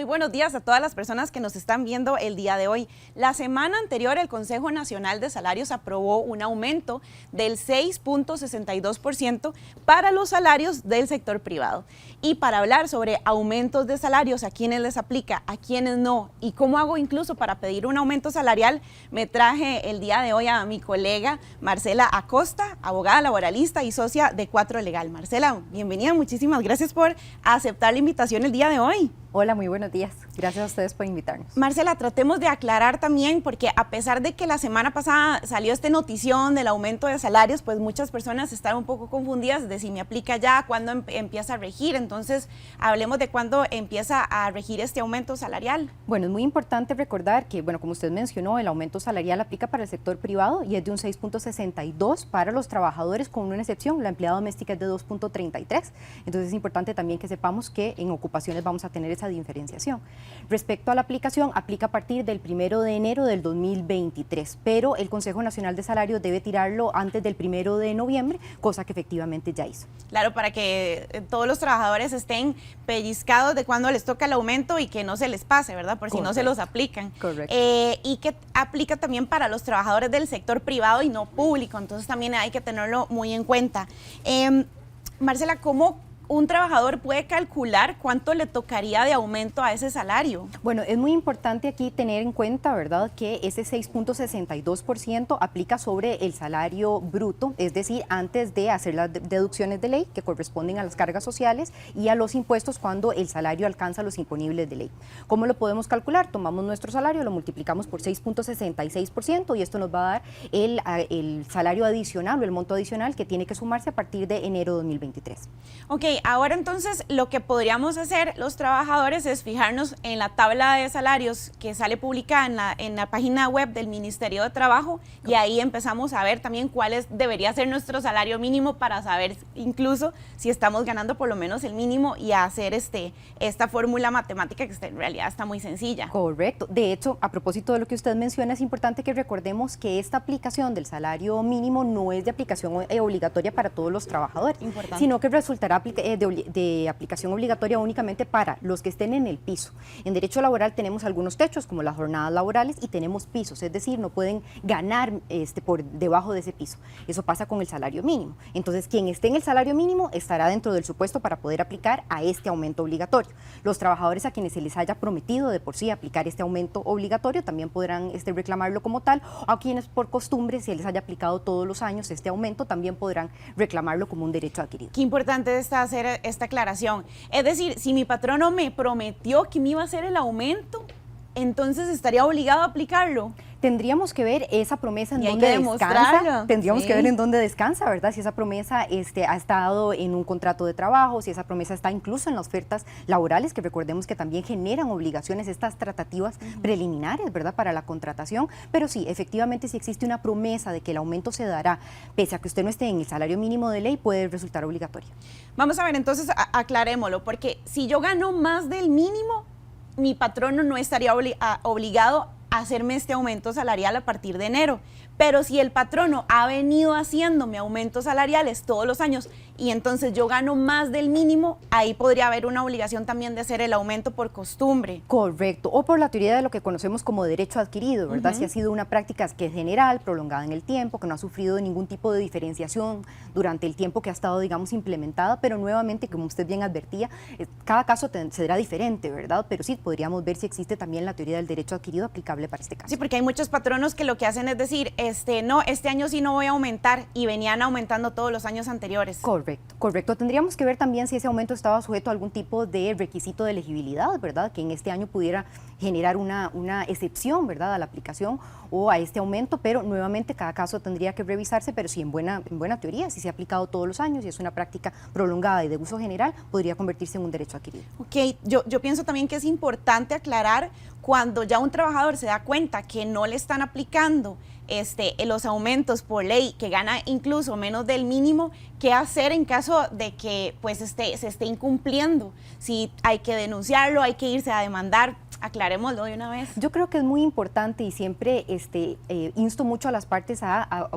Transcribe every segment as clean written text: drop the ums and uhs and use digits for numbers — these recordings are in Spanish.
muy buenos días a todas las personas que nos están viendo el día de hoy. La semana anterior, el Consejo Nacional de Salarios aprobó un aumento del 6.62% para los salarios del sector privado. Y para hablar sobre aumentos de salarios, a quienes les aplica, a quienes no, y cómo hago incluso para pedir un aumento salarial, me traje el día de hoy a mi colega Marcela Acosta, abogada laboralista y socia de Cuatro Legal. Marcela, bienvenida, muchísimas gracias por aceptar la invitación el día de hoy. Hola, muy buenos días. Gracias a ustedes por invitarnos. Marcela, tratemos de aclarar también, porque a pesar de que la semana pasada salió esta notición del aumento de salarios, pues muchas personas están un poco confundidas de si me aplica ya, cuándo empieza a regir. Entonces, hablemos de cuándo empieza a regir este aumento salarial. Bueno, es muy importante recordar que, bueno, como usted mencionó, el aumento salarial aplica para el sector privado y es de un 6.62 para los trabajadores, con una excepción, la empleada doméstica es de 2.33. Entonces, es importante también que sepamos que en ocupaciones vamos a tener esa diferenciación. Respecto a la aplicación, aplica a partir del 1 de enero del 2023, pero el Consejo Nacional de Salarios debe tirarlo antes del 1 de noviembre, cosa que efectivamente ya hizo. Claro, para que todos los trabajadores estén pellizcados de cuando les toca el aumento y que no se les pase, ¿verdad? Por si no se los aplican. Correcto. Y que aplica también para los trabajadores del sector privado y no público, entonces también hay que tenerlo muy en cuenta. Marcela, ¿cómo un trabajador puede calcular cuánto le tocaría de aumento a ese salario? Bueno, es muy importante aquí tener en cuenta, ¿verdad?, que ese 6.62% aplica sobre el salario bruto, es decir, antes de hacer las deducciones de ley que corresponden a las cargas sociales y a los impuestos cuando el salario alcanza los imponibles de ley. ¿Cómo lo podemos calcular? Tomamos nuestro salario, lo multiplicamos por 6.66% y esto nos va a dar el salario adicional o el monto adicional que tiene que sumarse a partir de enero de 2023. Ok, ahora entonces lo que podríamos hacer los trabajadores es fijarnos en la tabla de salarios que sale publicada en la página web del Ministerio de Trabajo y ahí empezamos a ver también debería ser nuestro salario mínimo para saber incluso si estamos ganando por lo menos el mínimo y hacer esta fórmula matemática que en realidad está muy sencilla. Correcto. De hecho, a propósito de lo que usted menciona, es importante que recordemos que esta aplicación del salario mínimo no es de aplicación obligatoria para todos los trabajadores, sino que resultará de aplicación obligatoria únicamente para los que estén en el piso. En derecho laboral tenemos algunos techos como las jornadas laborales y tenemos pisos, es decir, no pueden ganar por debajo de ese piso. Eso pasa con el salario mínimo. Entonces, quien esté en el salario mínimo estará dentro del supuesto para poder aplicar a este aumento obligatorio. Los trabajadores a quienes se les haya prometido de por sí aplicar este aumento obligatorio también podrán reclamarlo como tal, o a quienes por costumbre se les haya aplicado todos los años este aumento también podrán reclamarlo como un derecho adquirido. Qué importante está hacer esta aclaración. Es decir, si mi patrono me prometió que me iba a hacer el aumento, entonces estaría obligado a aplicarlo. Tendríamos que ver esa promesa en dónde descansa, tendríamos que ver en dónde descansa, ¿verdad? Si esa promesa ha estado en un contrato de trabajo, si esa promesa está incluso en las ofertas laborales, que recordemos que también generan obligaciones estas tratativas preliminares, ¿verdad?, para la contratación, pero sí, efectivamente, si existe una promesa de que el aumento se dará, pese a que usted no esté en el salario mínimo de ley, puede resultar obligatorio. Vamos a ver, entonces aclarémoslo, porque si yo gano más del mínimo, mi patrono no estaría obligado a hacerme este aumento salarial a partir de enero. Pero si el patrono ha venido haciéndome aumentos salariales todos los años y entonces yo gano más del mínimo, ahí podría haber una obligación también de hacer el aumento por costumbre. Correcto, o por la teoría de lo que conocemos como derecho adquirido, ¿verdad? Si ha sido una práctica que es general, prolongada en el tiempo, que no ha sufrido ningún tipo de diferenciación durante el tiempo que ha estado, digamos, implementada, pero nuevamente, como usted bien advertía, cada caso será diferente, ¿verdad? Pero sí, podríamos ver si existe también la teoría del derecho adquirido aplicable para este caso. Sí, porque hay muchos patronos que lo que hacen es decir, no, este año sí no voy a aumentar, y venían aumentando todos los años anteriores. Correcto, correcto. Tendríamos que ver también si ese aumento estaba sujeto a algún tipo de requisito de elegibilidad, ¿verdad?, que en este año pudiera generar una excepción, ¿verdad?, a la aplicación o a este aumento, pero nuevamente cada caso tendría que revisarse, pero sí en buena teoría, si se ha aplicado todos los años y es una práctica prolongada y de uso general, podría convertirse en un derecho adquirido. Ok, yo pienso también que es importante aclarar cuando ya un trabajador se da cuenta que no le están aplicando los aumentos por ley, que gana incluso menos del mínimo, qué hacer en caso de que pues se esté incumpliendo. Si hay que denunciarlo, hay que irse a demandar. Aclarémoslo de una vez. Yo creo que es muy importante y siempre insto mucho a las partes a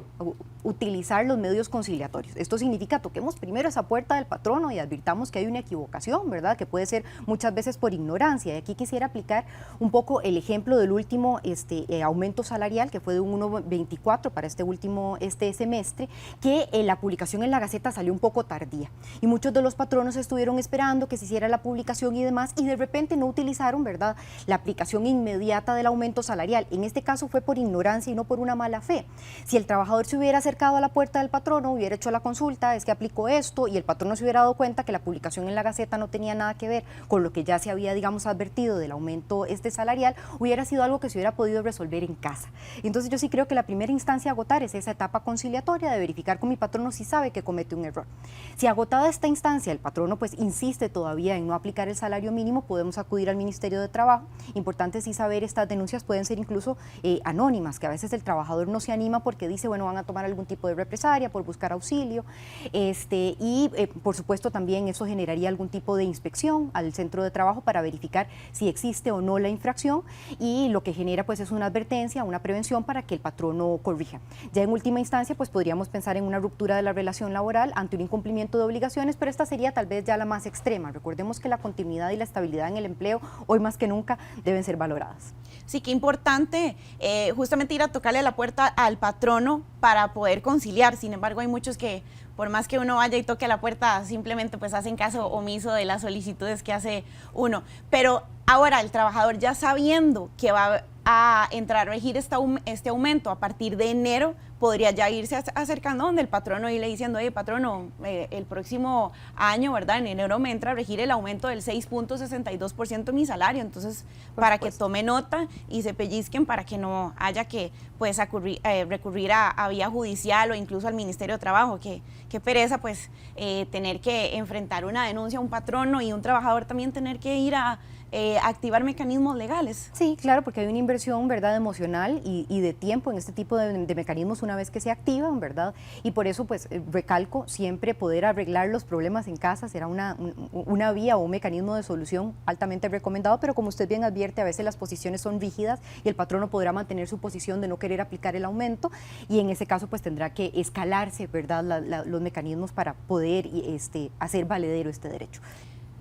utilizar los medios conciliatorios. Esto significa toquemos primero esa puerta del patrono y advirtamos que hay una equivocación, ¿verdad? Que puede ser muchas veces por ignorancia. Y aquí quisiera aplicar un poco el ejemplo del último aumento salarial, que fue de un 1,24 para este último semestre, que la publicación en la Gaceta salió un poco tardía. Y muchos de los patronos estuvieron esperando que se hiciera la publicación y demás, y de repente no utilizaron, ¿verdad?, la aplicación inmediata del aumento salarial. En este caso fue por ignorancia y no por una mala fe. Si el trabajador se hubiera acercado a la puerta del patrono, hubiera hecho la consulta, es que aplicó esto, y el patrono se hubiera dado cuenta que la publicación en la Gaceta no tenía nada que ver con lo que ya se había, digamos, advertido del aumento salarial, hubiera sido algo que se hubiera podido resolver en casa. Entonces yo sí creo que la primera instancia a agotar es esa etapa conciliatoria de verificar con mi patrono si sabe que comete un error. Si agotada esta instancia el patrono pues insiste todavía en no aplicar el salario mínimo, podemos acudir al Ministerio de Trabajo. Importante sí saber, estas denuncias pueden ser incluso anónimas, que a veces el trabajador no se anima porque dice, bueno, van a tomar algún tipo de represalia por buscar auxilio, por supuesto también eso generaría algún tipo de inspección al centro de trabajo para verificar si existe o no la infracción, y lo que genera pues es una advertencia, una prevención para que el patrono corrija. Ya en última instancia pues podríamos pensar en una ruptura de la relación laboral ante un incumplimiento de obligaciones, pero esta sería tal vez ya la más extrema. Recordemos que la continuidad y la estabilidad en el empleo hoy más que nunca deben ser valoradas. Sí, qué importante justamente ir a tocarle la puerta al patrono para poder conciliar. Sin embargo, hay muchos que por más que uno vaya y toque la puerta, simplemente pues hacen caso omiso de las solicitudes que hace uno. Pero ahora el trabajador, ya sabiendo que va a entrar a regir este aumento a partir de enero, podría ya irse acercando donde el patrono y le diciendo, oye patrono, el próximo año, ¿verdad? En enero me entra a regir el aumento del 6,62% de mi salario, entonces para que tome nota y se pellizquen para que no haya que pues recurrir a vía judicial o incluso al Ministerio de Trabajo, que pereza pues tener que enfrentar una denuncia a un patrono y un trabajador también tener que ir a activar mecanismos legales. Sí, claro, porque hay una inversión, ¿verdad?, emocional y de tiempo en este tipo de mecanismos una vez que se activan, ¿verdad? Y por eso, pues, recalco, siempre poder arreglar los problemas en casa será una vía o un mecanismo de solución altamente recomendado, pero como usted bien advierte, a veces las posiciones son rígidas y el patrono podrá mantener su posición de no querer aplicar el aumento, y en ese caso, pues, tendrá que escalarse, ¿verdad?, los mecanismos para poder hacer valedero este derecho.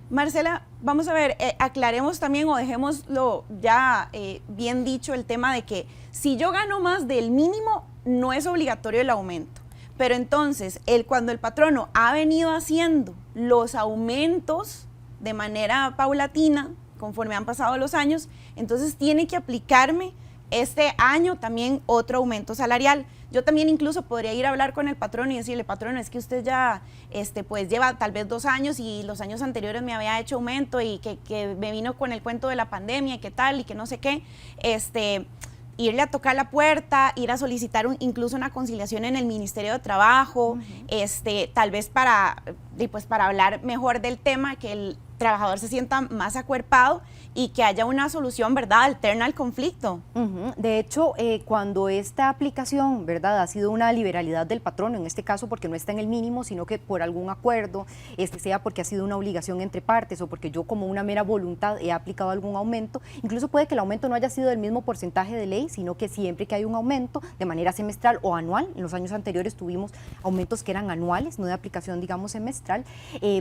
Marcela, vamos a ver, aclaremos también o dejémoslo ya bien dicho el tema de que si yo gano más del mínimo, no es obligatorio el aumento. Pero entonces, cuando el patrono ha venido haciendo los aumentos de manera paulatina, conforme han pasado los años, entonces tiene que aplicarme este año también otro aumento salarial. Yo también incluso podría ir a hablar con el patrono y decirle, patrono, es que usted ya pues lleva tal vez 2 años y los años anteriores me había hecho aumento y que me vino con el cuento de la pandemia y qué tal y que no sé qué, irle a tocar la puerta, ir a solicitar incluso una conciliación en el Ministerio de Trabajo, tal vez para hablar mejor del tema, que el trabajador se sienta más acuerpado y que haya una solución, ¿verdad?, alterna al conflicto. De hecho, cuando esta aplicación, ¿verdad?, ha sido una liberalidad del patrono, en este caso porque no está en el mínimo, sino que por algún acuerdo, sea porque ha sido una obligación entre partes o porque yo como una mera voluntad he aplicado algún aumento, incluso puede que el aumento no haya sido del mismo porcentaje de ley, sino que siempre que hay un aumento de manera semestral o anual, en los años anteriores tuvimos aumentos que eran anuales, no de aplicación, digamos, semestral,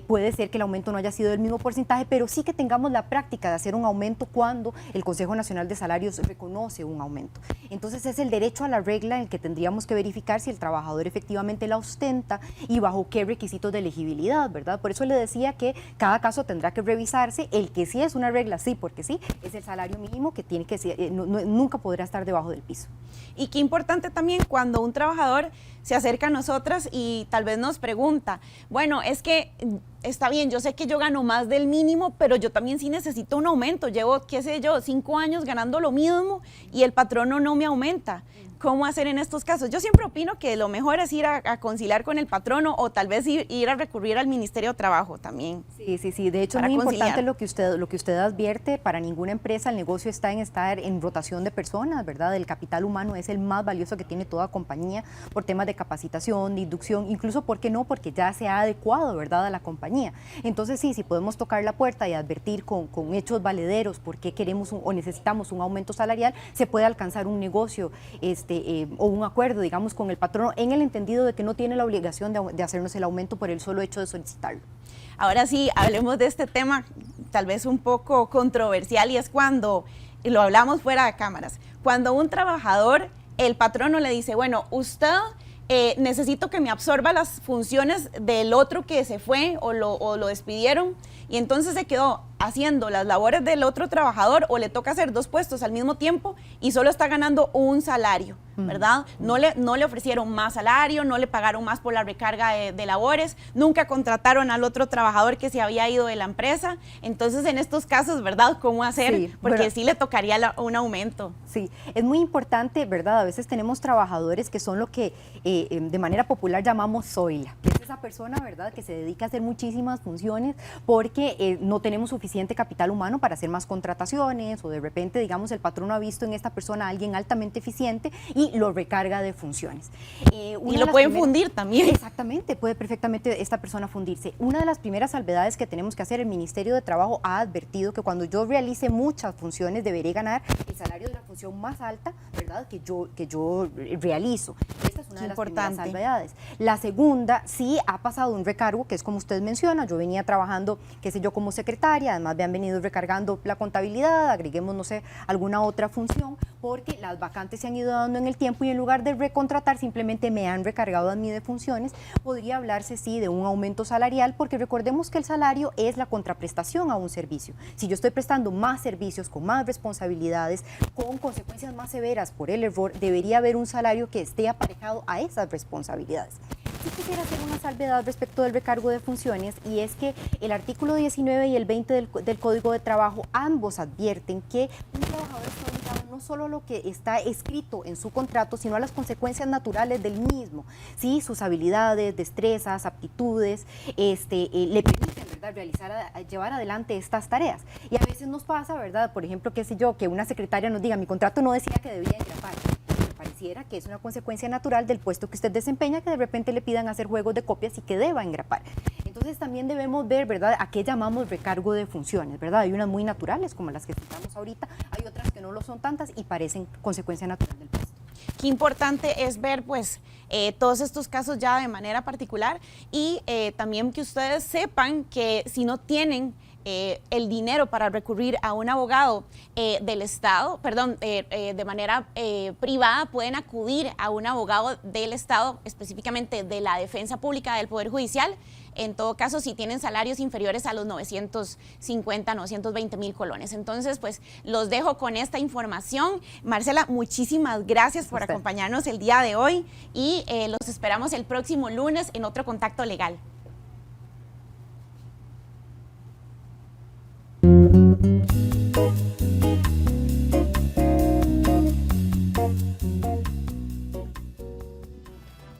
puede ser que el aumento no haya sido del mismo porcentaje, pero sí que tengamos la práctica de hacer un aumento cuando el Consejo Nacional de Salarios reconoce un aumento. Entonces es el derecho a la regla en el que tendríamos que verificar si el trabajador efectivamente la ostenta y bajo qué requisitos de elegibilidad, ¿verdad? Por eso le decía que cada caso tendrá que revisarse. El que sí es una regla, sí, porque sí, es el salario mínimo que tiene que ser, nunca podrá estar debajo del piso. Y qué importante también cuando un trabajador se acerca a nosotras y tal vez nos pregunta, bueno, es que está bien, yo sé que yo gano más del mínimo, pero yo también sí necesito un aumento. Llevo, qué sé yo, 5 años ganando lo mismo y el patrono no me aumenta. cómo hacer en estos casos. Yo siempre opino que lo mejor es ir a conciliar con el patrono o tal vez ir a recurrir al Ministerio de Trabajo también. Sí, de hecho es muy importante lo que usted advierte. Para ninguna empresa el negocio está en estar en rotación de personas, ¿verdad? El capital humano es el más valioso que tiene toda compañía por temas de capacitación, de inducción, incluso, ¿por qué no? Porque ya se ha adecuado, ¿verdad?, a la compañía. Entonces sí, si podemos tocar la puerta y advertir con hechos valederos por qué queremos o necesitamos un aumento salarial, se puede alcanzar un negocio o un acuerdo, digamos, con el patrono, en el entendido de que no tiene la obligación de hacernos el aumento por el solo hecho de solicitarlo. Ahora sí, hablemos de este tema tal vez un poco controversial, y es cuando, y lo hablamos fuera de cámaras, cuando un trabajador, el patrono le dice, bueno, usted necesito que me absorba las funciones del otro que se fue o lo despidieron, y entonces se quedó haciendo las labores del otro trabajador, o le toca hacer 2 puestos al mismo tiempo y solo está ganando un salario, ¿verdad? No le ofrecieron más salario, no le pagaron más por la recarga de labores, nunca contrataron al otro trabajador que se había ido de la empresa. Entonces, en estos casos, ¿verdad? ¿Cómo hacer? Sí, porque sí le tocaría un aumento. Sí, es muy importante, ¿verdad? A veces tenemos trabajadores que son lo que de manera popular llamamos zoila, que es esa persona, ¿verdad?, que se dedica a hacer muchísimas funciones porque no tenemos suficiente capital humano para hacer más contrataciones, o de repente, digamos, el patrono ha visto en esta persona a alguien altamente eficiente y lo recarga de funciones. Y lo pueden fundir también. Exactamente, puede perfectamente esta persona fundirse. Una de las primeras salvedades que tenemos que hacer, el Ministerio de Trabajo ha advertido que cuando yo realice muchas funciones deberé ganar el salario de la función más alta, ¿verdad?, que yo realizo. Esta es una de las primeras salvedades. La segunda, sí ha pasado un recargo, que es como usted menciona, yo venía trabajando, qué sé yo, como secretaria, además me han venido recargando la contabilidad, agreguemos, no sé, alguna otra función, porque las vacantes se han ido dando en el tiempo y en lugar de recontratar simplemente me han recargado a mí de funciones. Podría hablarse, sí, de un aumento salarial, porque recordemos que el salario es la contraprestación a un servicio. Si yo estoy prestando más servicios, con más responsabilidades, con consecuencias más severas por el error, debería haber un salario que esté aparejado a esas responsabilidades. Sí quisiera hacer una salvedad respecto del recargo de funciones, y es que el artículo 19 y el 20 del Código de Trabajo ambos advierten que un trabajador está obligado no solo a lo que está escrito en su contrato, sino a las consecuencias naturales del mismo, ¿sí? Sus habilidades, destrezas, aptitudes, le permiten, ¿verdad?, llevar adelante estas tareas. Y a veces nos pasa, ¿verdad?, por ejemplo, qué sé yo, que una secretaria nos diga, mi contrato no decía que debía engrapar. Pareciera que es una consecuencia natural del puesto que usted desempeña, que de repente le pidan hacer juegos de copias y que deba engrapar. Entonces también debemos ver, ¿verdad?, a qué llamamos recargo de funciones, ¿verdad? Hay unas muy naturales, como las que citamos ahorita, hay otras que no lo son tantas y parecen consecuencia natural del puesto. Qué importante es ver, pues, todos estos casos ya de manera particular, y también que ustedes sepan que si no tienen el dinero para recurrir a un abogado del Estado, de manera privada, pueden acudir a un abogado del Estado, específicamente de la Defensa Pública del Poder Judicial. En todo caso, si tienen salarios inferiores a los 950, 920 mil colones. Entonces, pues, los dejo con esta información. Marcela, muchísimas gracias por acompañarnos el día de hoy, y los esperamos el próximo lunes en otro Contacto Legal.